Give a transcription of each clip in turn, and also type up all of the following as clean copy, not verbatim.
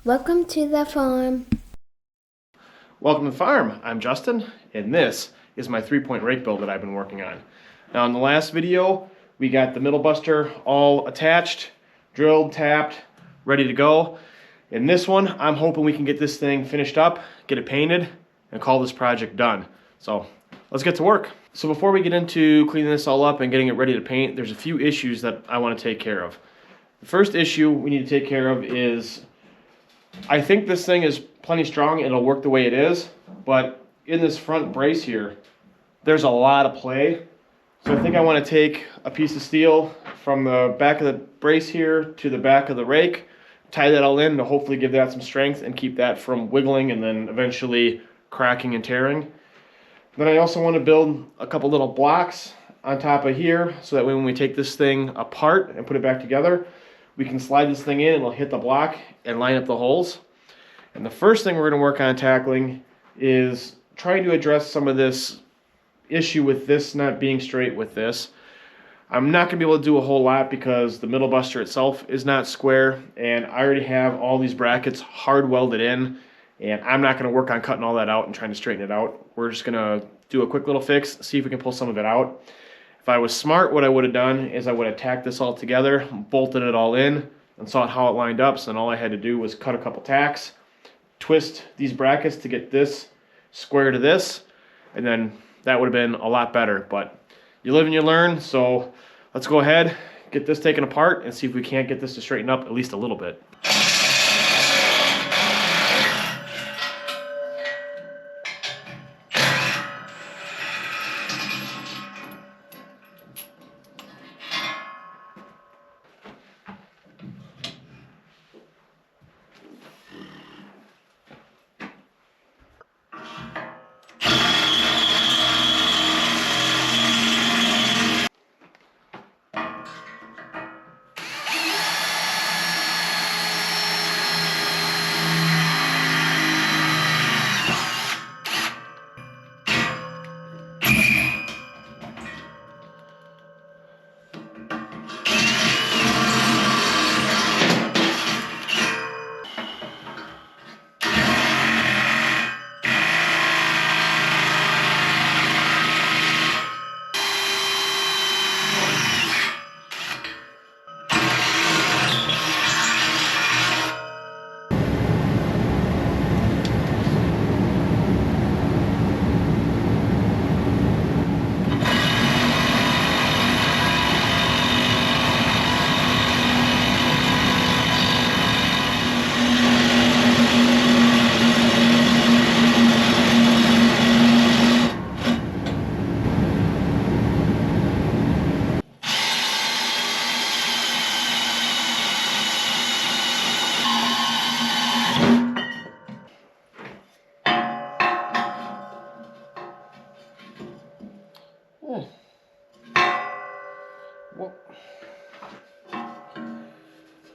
Welcome to the farm. Welcome to the farm. I'm Justin, and this is my 3-point rake build that I've been working on. Now in the last video, we got the middle buster all attached, drilled, tapped, ready to go. In this one, I'm hoping we can get this thing finished up, get it painted, and call this project done. So let's get to work. So before we get into cleaning this all up and getting it ready to paint, there's a few issues that I want to take care of. The first issue we need to take care of is I think this thing is plenty strong and it'll work the way it is, but in this front brace here, there's a lot of play. So I think I want to take a piece of steel from the back of the brace here to the back of the rake, tie that all in to hopefully give that some strength and keep that from wiggling and then eventually cracking and tearing. Then I also want to build a couple little blocks on top of here so that when we take this thing apart and put it back together, we can slide this thing in and it'll hit the block and line up the holes. And the first thing we're going to work on tackling is trying to address some of this issue with this not being straight with this. I'm not going to be able to do a whole lot because the middle buster itself is not square, and I already have all these brackets hard welded in, and I'm not going to work on cutting all that out and trying to straighten it out. We're just going to do a quick little fix, see if we can pull some of it out. If I was smart, what I would have done is I would have tacked this all together, bolted it all in, and saw how it lined up. So then all I had to do was cut a couple tacks, twist these brackets to get this square to this, and then that would have been a lot better. But you live and you learn, so let's go ahead, get this taken apart, and see if we can't get this to straighten up at least a little bit.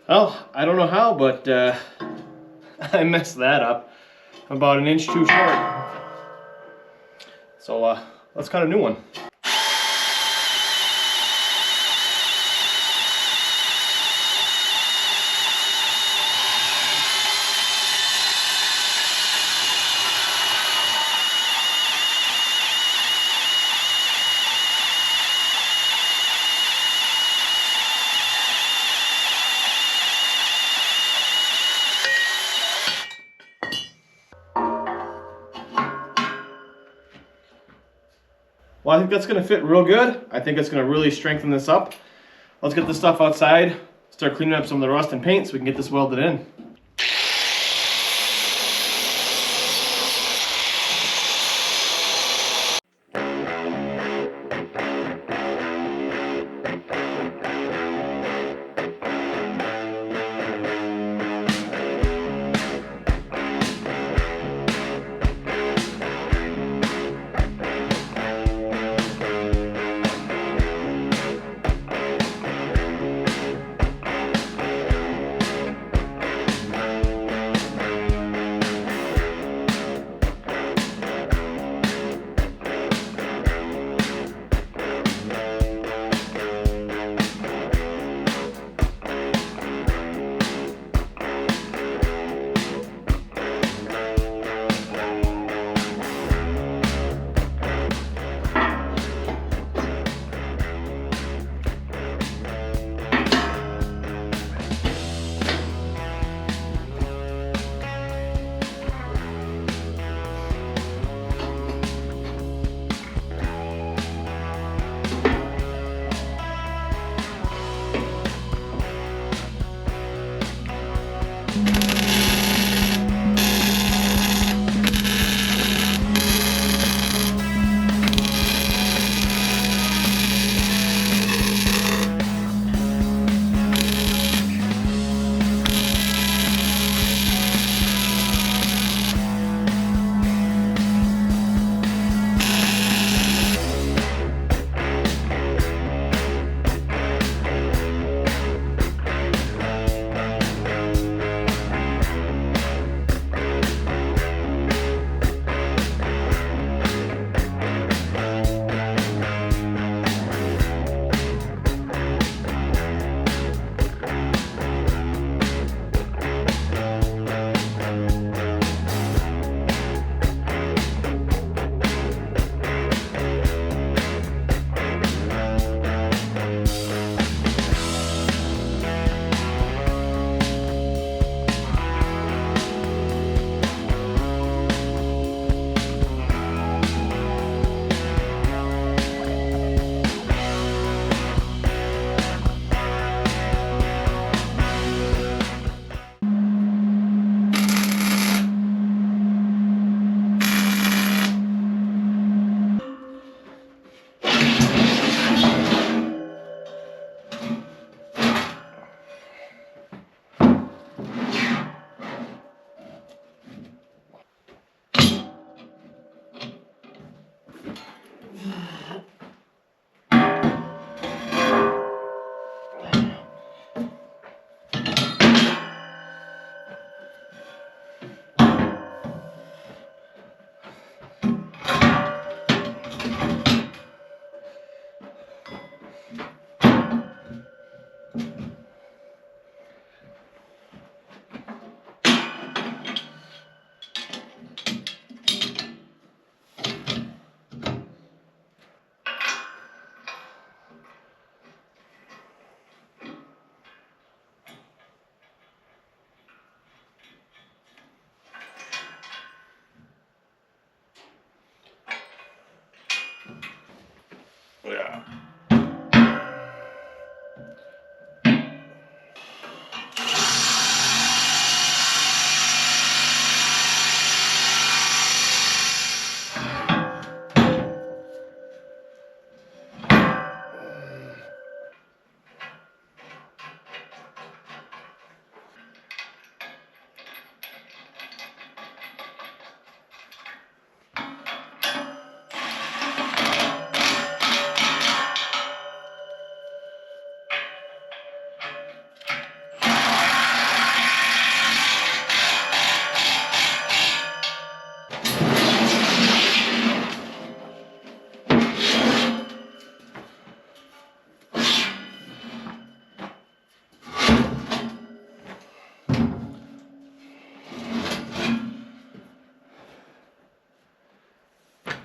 Well, I don't know how, but I messed that up. I'm about an inch too short. So let's cut a new one. Well, I think that's going to fit real good. I think it's going to really strengthen this up. Let's get this stuff outside, start cleaning up some of the rust and paint so we can get this welded in.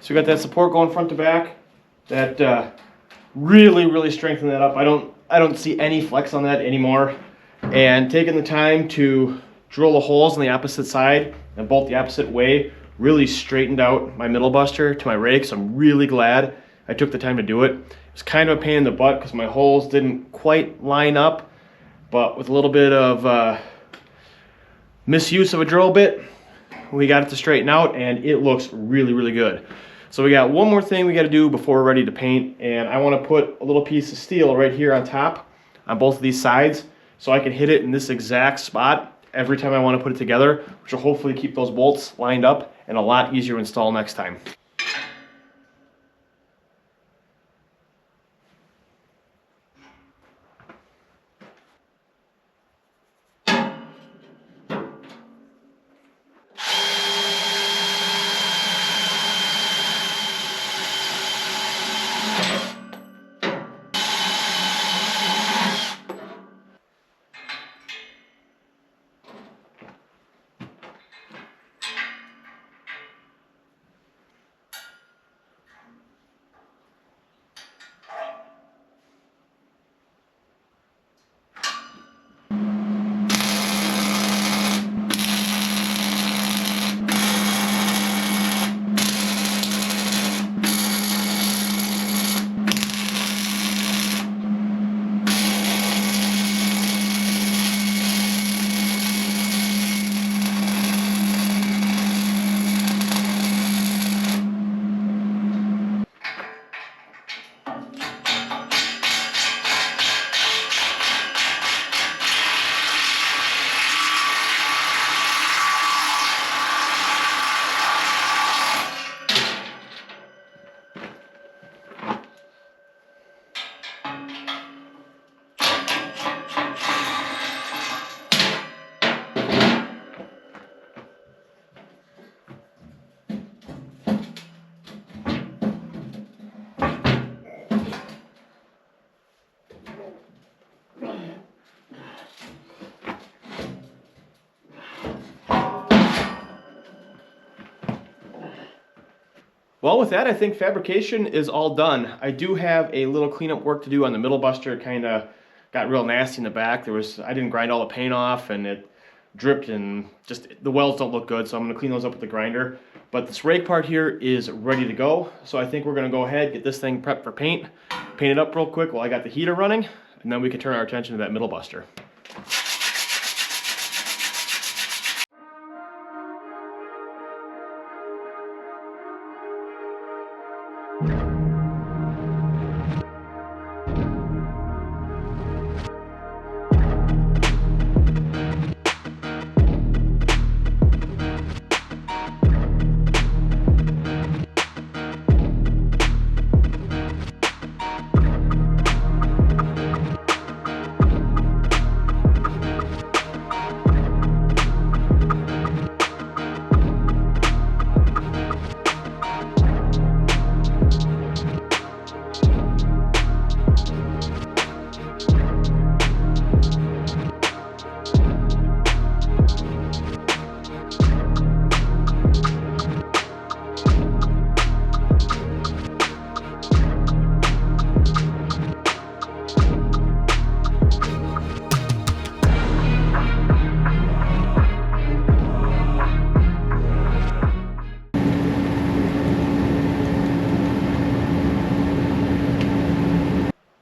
So we got that support going front to back. That really strengthened that up. I don't see any flex on that anymore. And taking the time to drill the holes on the opposite side and bolt the opposite way really straightened out my middle buster to my rake. So I'm really glad I took the time to do it. It was kind of a pain in the butt because my holes didn't quite line up, but with a little bit of misuse of a drill bit, we got it to straighten out and it looks really good. So we got one more thing we got to do before we're ready to paint, and I want to put a little piece of steel right here on top on both of these sides so I can hit it in this exact spot every time I want to put it together, which will hopefully keep those bolts lined up and a lot easier to install next time. Well, with that, I think fabrication is all done. I do have a little cleanup work to do on the middle buster. It kind of got real nasty in the back. I didn't grind all the paint off and it dripped and just the welds don't look good, so I'm going to clean those up with the grinder. But this rake part here is ready to go, so I think we're going to go ahead, get this thing prepped for paint, paint it up real quick while I got the heater running, and then we can turn our attention to that middle buster.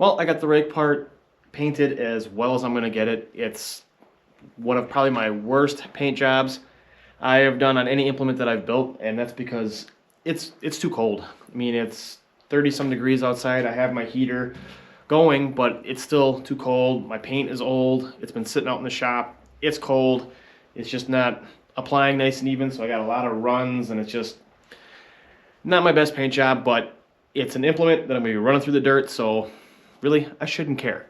Well, I got the rake part painted as well as I'm going to get it. It's one of probably my worst paint jobs I have done on any implement that I've built, and that's because it's too cold. I mean, it's 30 some degrees outside. I have my heater going, but it's still too cold. My paint is old. It's been sitting out in the shop. It's cold. It's just not applying nice and even, so I got a lot of runs, and it's just not my best paint job, but it's an implement that I'm going to be running through the dirt, so really, I shouldn't care.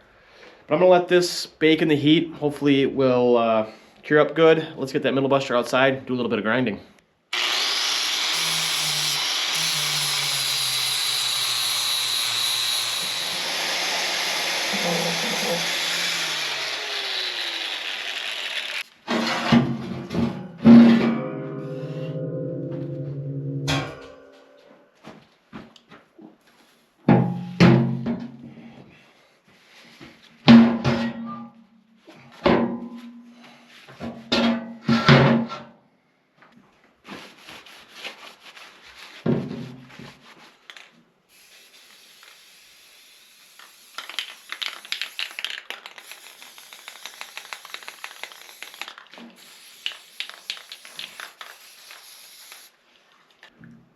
But I'm going to let this bake in the heat. Hopefully it will cure up good. Let's get that middle buster outside, do a little bit of grinding.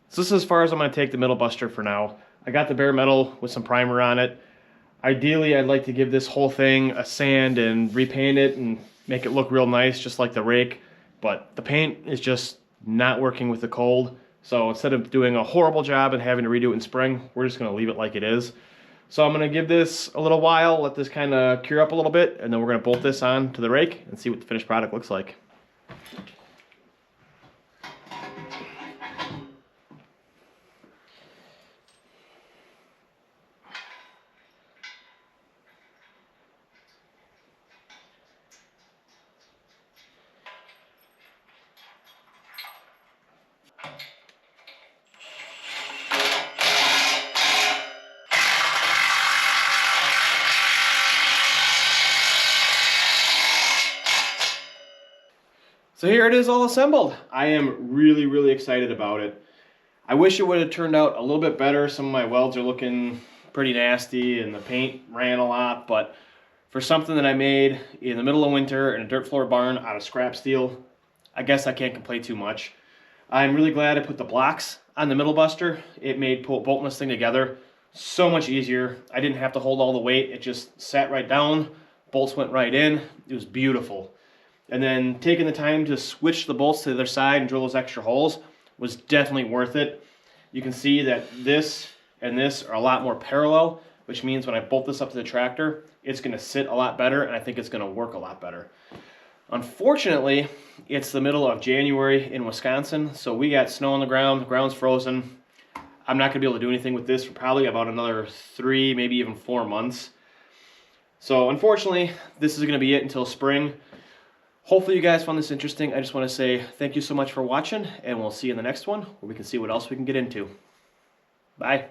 So this is as far as I'm going to take the middle buster for now. I got the bare metal with some primer on it. Ideally, I'd like to give this whole thing a sand and repaint it and make it look real nice, just like the rake. But the paint is just not working with the cold. So instead of doing a horrible job and having to redo it in spring, we're just going to leave it like it is. So I'm going to give this a little while, let this kind of cure up a little bit, and then we're going to bolt this on to the rake and see what the finished product looks like. So here it is all assembled. I am really excited about it. I wish it would have turned out a little bit better. Some of my welds are looking pretty nasty and the paint ran a lot, but for something that I made in the middle of winter in a dirt floor barn out of scrap steel, I guess I can't complain too much. I'm really glad I put the blocks on the middle buster. It made bolting this thing together so much easier. I didn't have to hold all the weight. It just sat right down, bolts went right in. It was beautiful. And then taking the time to switch the bolts to the other side and drill those extra holes was definitely worth it. You can see that this and this are a lot more parallel, which means when I bolt this up to the tractor, it's going to sit a lot better, and I think it's going to work a lot better. Unfortunately, it's the middle of January in Wisconsin, so we got snow on the ground's frozen. I'm not going to be able to do anything with this for probably about another 3, maybe even 4 months. So unfortunately, this is going to be it until spring. Hopefully you guys found this interesting. I just want to say thank you so much for watching, and we'll see you in the next one where we can see what else we can get into. Bye.